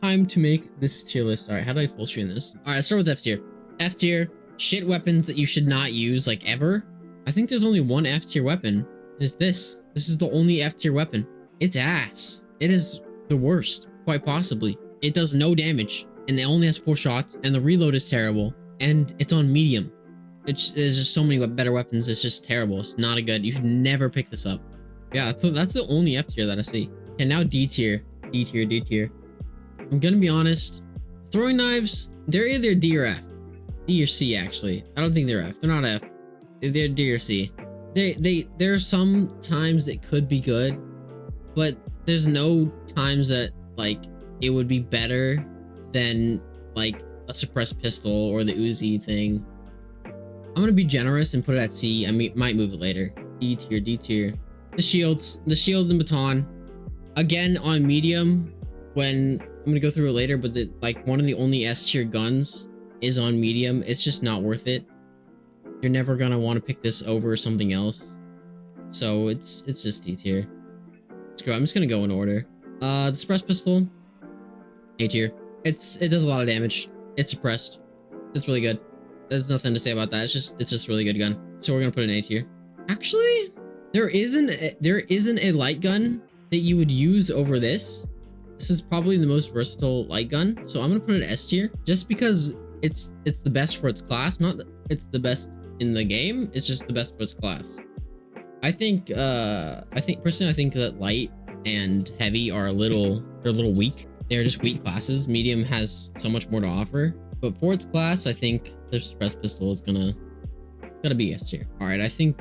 time to make this tier list. All right, how do I full screen this? All right, let's start with F tier. F tier, shit weapons that you should not use like ever. I think there's only one F tier weapon. Is this. This is the only F tier weapon. It's ass. It is the worst, quite possibly. It does no damage, and it only has 4 shots, and the reload is terrible, and it's on medium. There's just so many better weapons. It's just terrible. It's not a good. You should never pick this up. Yeah, so that's the only F tier that I see. And now D tier. D tier, D tier. I'm gonna be honest. Throwing knives, they're either D or F. D or C, actually. I don't think they're F. They're not F. They're D or C. There are some times it could be good, but there's no times that like it would be better than like a suppressed pistol or the Uzi thing. I'm gonna be generous and put it at C. I might move it later. D tier, D tier. The shields and baton. Again on medium. When I'm gonna go through it later, but like one of the only S tier guns is on medium. It's just not worth it. You're never gonna want to pick this over something else. So it's just D tier. Screw it, I'm just gonna go in order. The suppressed pistol, A tier. It does a lot of damage. It's suppressed. It's really good. There's nothing to say about that. It's just really good gun. So we're gonna put an A tier. Actually, there isn't a light gun that you would use over this. This is probably the most versatile light gun. So I'm gonna put it at S tier just because it's the best for its class. Not that it's the best in the game. It's just the best for its class. I think personally, I think that light and heavy are they're a little weak. They're just weak classes. Medium has so much more to offer. But for its class, I think the suppressed pistol is gonna be S tier. All right, I think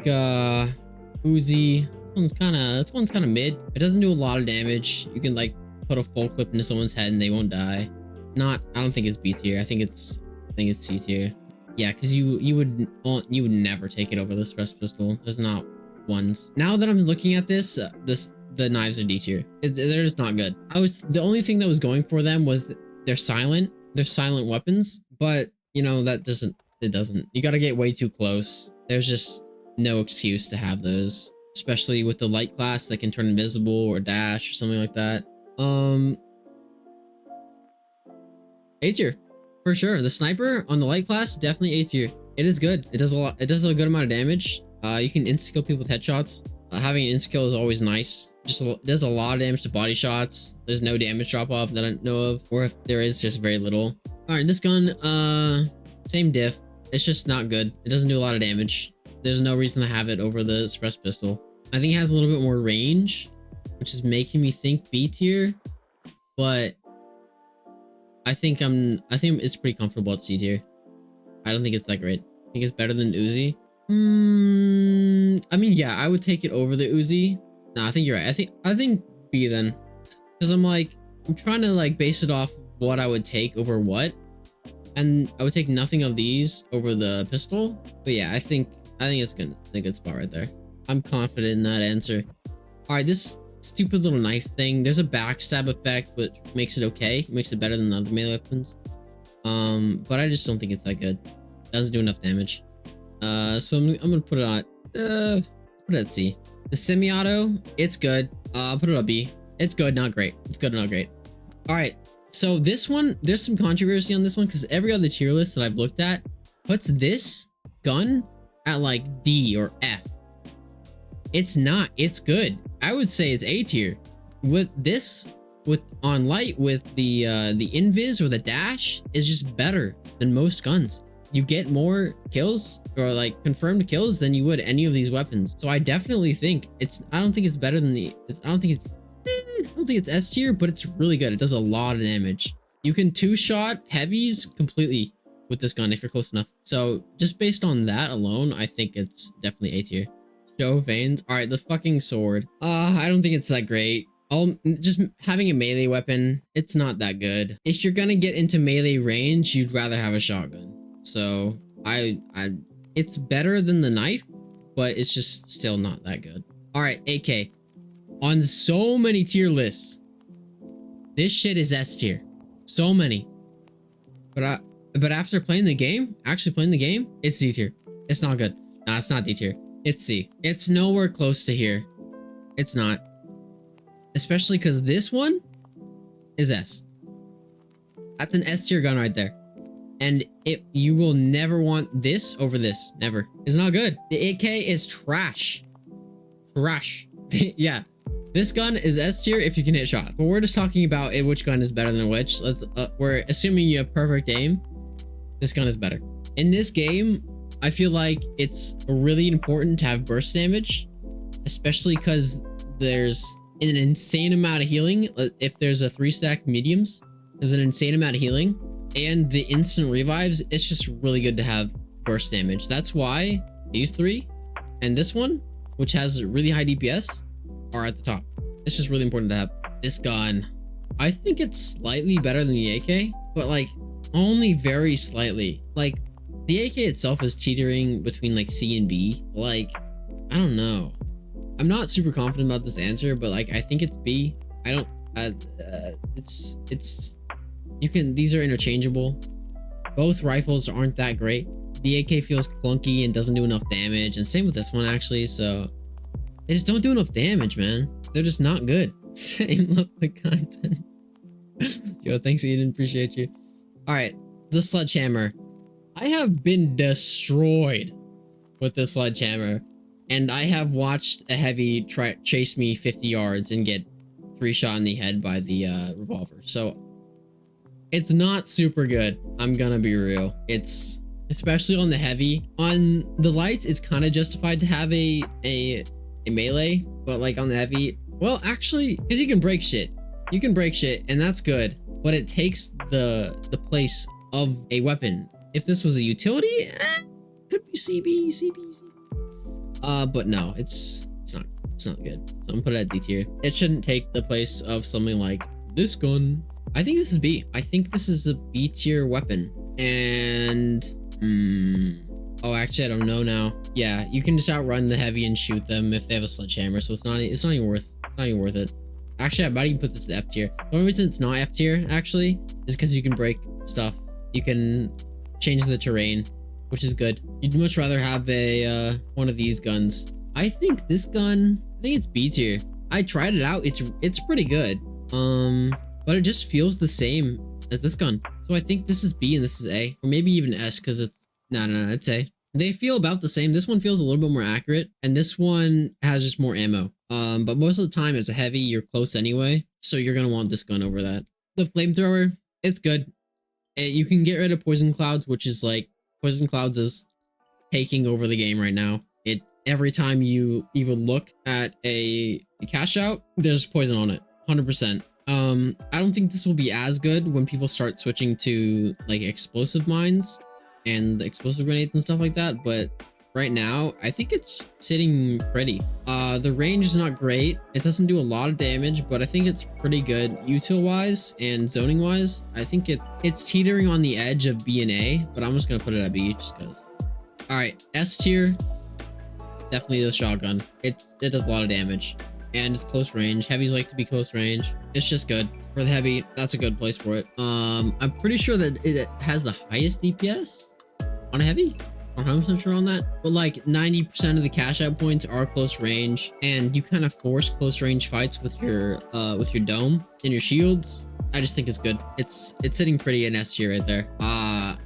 Uzi. This one's kind of mid. It doesn't do a lot of damage. You can like put a full clip into someone's head and they won't die. It's not. I don't think it's B tier. I think it's C tier. Yeah, because you would never take it over the suppressed pistol. There's not ones. Now that I'm looking at this, the knives are D tier. They're just not good. The only thing that was going for them was they're silent. They're silent weapons, but you know that doesn't. It doesn't. You got to get way too close. There's just no excuse to have those, especially with the light class that can turn invisible or dash or something like that. A tier for sure. The sniper on the light class, definitely A tier. It is good. It does a lot. It does a good amount of damage. You can insta-kill people with headshots. Having an insta-kill is always nice. It does a lot of damage to body shots. There's no damage drop-off that I know of, or if there is, just very little. All right, this gun, same diff. It's just not good. It doesn't do a lot of damage. There's no reason to have it over the suppressed pistol. I think it has a little bit more range, which is making me think B tier, but I think it's pretty comfortable at C tier. I don't think it's that great. I think it's better than Uzi. I mean, yeah, I would take it over the Uzi. No, I think you're right. I think B then, because I'm trying to like base it off what I would take over what, and I would take nothing of these over the pistol. But yeah, I think it's good. I think it's spot right there. I'm confident in that answer. All right, this stupid little knife thing. There's a backstab effect, which makes it okay. It makes it better than the other melee weapons. But I just don't think it's that good. It doesn't do enough damage. So I'm gonna put it on. Put it at C. The semi-auto, it's good. I'll put it at B. It's good, not great. It's good, not great. All right. So this one, there's some controversy on this one because every other tier list that I've looked at puts this gun at like D or F. It's not. It's good. I would say it's A tier. With this, on light, with the invis or the dash is just better than most guns. You get more kills or like confirmed kills than you would any of these weapons. So I definitely think I don't think it's better than I don't think it's S tier, but it's really good. It does a lot of damage. You can 2-shot heavies completely with this gun if you're close enough. So just based on that alone, I think it's definitely A tier. Show veins. All right, the fucking sword. I don't think it's that great. Just having a melee weapon, it's not that good. If you're gonna get into melee range, you'd rather have a shotgun. So it's better than the knife, but it's just still not that good. All right, AK. On so many tier lists, this shit is S tier. So many. But after playing the game, it's D tier. It's not good. Nah, it's not D tier. It's C. It's nowhere close to here. It's not. Especially because this one is S. That's an S tier gun right there. And you will never want this over this. Never. It's not good. The AK is trash. Trash. Yeah. This gun is S tier if you can hit shot. But we're just talking about which gun is better than which. We're assuming you have perfect aim. This gun is better. In this game, I feel like it's really important to have burst damage, especially because there's an insane amount of healing. If there's a 3-stack mediums, there's an insane amount of healing. And the instant revives, it's just really good to have burst damage. That's why these 3 and this one, which has really high DPS, are at the top. It's just really important to have. This gun, I think it's slightly better than the AK, but like only very slightly. Like the AK itself is teetering between like C and B. Like, I don't know. I'm not super confident about this answer, but like I think it's B. I don't. These are interchangeable. Both rifles aren't that great. The AK feels clunky and doesn't do enough damage, and same with this one actually. So they just don't do enough damage, man. They're just not good. Same lovely content. Yo, thanks, Eden. Appreciate you. All right, the sledgehammer. I have been destroyed with this sledgehammer, and I have watched a heavy chase me 50 yards and get 3 shot in the head by the revolver. So it's not super good. I'm gonna be real. It's especially on the heavy. On the lights, it's kind of justified to have a melee, but like on the heavy, well, actually, because you can break shit. You can break shit, and that's good. But it takes the place of a weapon. If this was a utility, could be CB. But no, it's not good. So I'm gonna put it at D tier. It shouldn't take the place of something like this gun. I think this is B. I think this is a B tier weapon. And oh, actually, I don't know now. Yeah, you can just outrun the heavy and shoot them if they have a sledgehammer. So it's not even worth it. Actually, I might even put this to F tier. The only reason it's not F tier actually is because you can break stuff. You can change the terrain, which is good. You'd much rather have a one of these guns. I think this gun, I think it's B tier. I tried it out. It's pretty good. But it just feels the same as this gun. So I think this is B and this is A, or maybe even S, because it's no, it's A. They feel about the same. This one feels a little bit more accurate, and this one has just more ammo. But most of the time as a heavy, you're close anyway, so you're gonna want this gun over that. The flamethrower, it's good. You can get rid of poison clouds, which is like poison clouds is taking over the game right now. Every time you even look at a cash out, there's poison on it, 100%. I don't think this will be as good when people start switching to like explosive mines and explosive grenades and stuff like that, but right now I think it's sitting pretty. The range is not great. It doesn't do a lot of damage, but I think it's pretty good util wise and zoning wise. I think it's teetering on the edge of B and A, but I'm just gonna put it at B just because. All right, S tier, definitely the shotgun. It does a lot of damage and it's close range. Heavies like to be close range. It's just good for the heavy. That's a good place for it. I'm pretty sure that it has the highest DPS on a heavy. I'm 100% sure on that, but like 90% of the cash out points are close range, and you kind of force close range fights with your dome and your shields. I just think it's good. It's sitting pretty in S tier right there.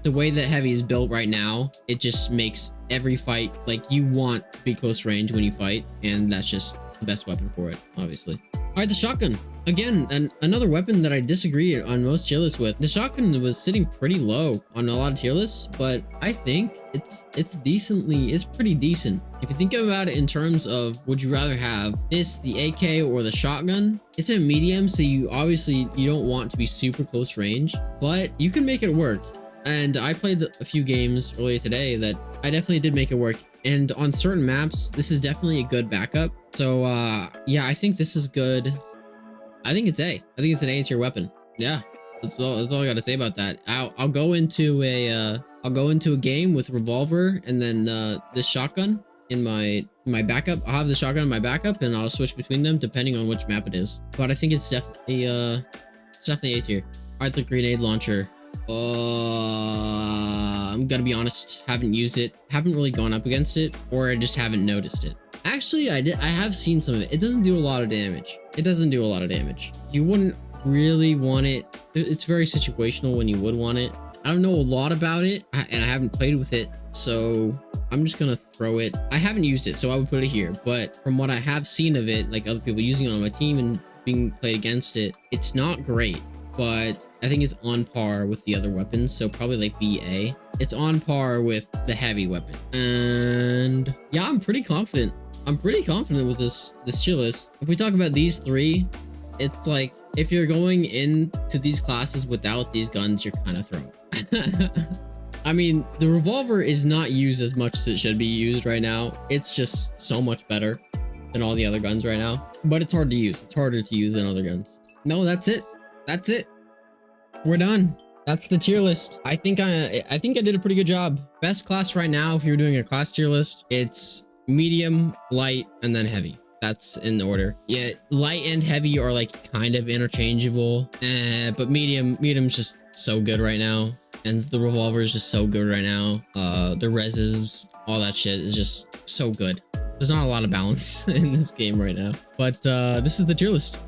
The way that heavy is built right now, it just makes every fight like you want to be close range when you fight, and that's just the best weapon for it, obviously. All right, the shotgun. Again, another weapon that I disagree on most tier lists with. The shotgun was sitting pretty low on a lot of tier lists, but I think it's pretty decent. If you think about it in terms of would you rather have this, the AK, or the shotgun, it's a medium, so you don't want to be super close range, but you can make it work. And I played a few games earlier today that I definitely did make it work. And on certain maps, this is definitely a good backup. So yeah, I think this is good. I think it's A. I think it's an A tier weapon. Yeah, that's all I got to say about that. I'll go into a game with revolver and then this shotgun in my backup. I'll have the shotgun in my backup and I'll switch between them depending on which map it is. But I think it's definitely A tier. All right, the grenade launcher. I'm gonna be honest, haven't used it, haven't really gone up against it, or I just haven't noticed it. Actually, I have seen some of it. It doesn't do a lot of damage. You wouldn't really want it. It's very situational when you would want it. I don't know a lot about it, and I haven't played with it, so I'm just gonna throw it. I haven't used it, so I would put it here. But from what I have seen of it, like other people using it on my team and being played against it, it's not great. But I think it's on par with the other weapons, so probably like BA. It's on par with the heavy weapon, and yeah, I'm pretty confident. I'm pretty confident with this tier list. If we talk about these three, it's like if you're going into these classes without these guns, you're kind of thrown. I mean, the revolver is not used as much as it should be used right now. It's just so much better than all the other guns right now, but it's hard to use. It's harder to use than other guns. No, that's it. That's it. We're done. That's the tier list. I think I did a pretty good job. Best class right now, if you're doing a class tier list, it's medium, light, and then heavy. That's in order. Yeah, light and heavy are like kind of interchangeable, but medium's just so good right now, and the revolver is just so good right now. The reses, all that shit is just so good. There's not a lot of balance in this game right now, but this is the tier list.